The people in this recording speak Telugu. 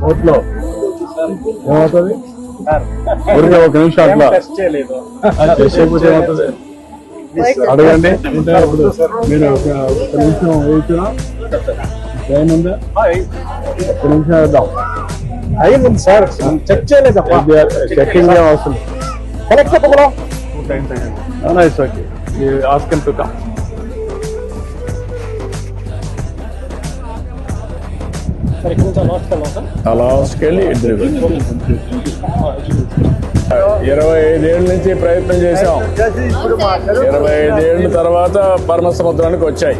ఓట్లో ఏమవుతుంది? ఊరికే ఒక నిమిషం అట్లా టెస్ట్ చేయకపోతే ఏమవుతుంది అడగండి. ఇప్పుడు మీరు ఒక నిమిషం వేయించినా టైం ఉందా? ఒక నిమిషం వేద్దాం. అయ్యింది సార్, చెక్ చేయలేదు. చెక్కింగ్ ఏం అవసరం. కరెక్ట్ చెప్పకుండా it's okay. Ask him to come. లాస్ట్కి వెళ్ళి 25 ఏళ్ళ నుంచి ప్రయత్నం చేశాం. 25 ఏళ్ళ తర్వాత పరమ సముద్రానికి వచ్చాయి.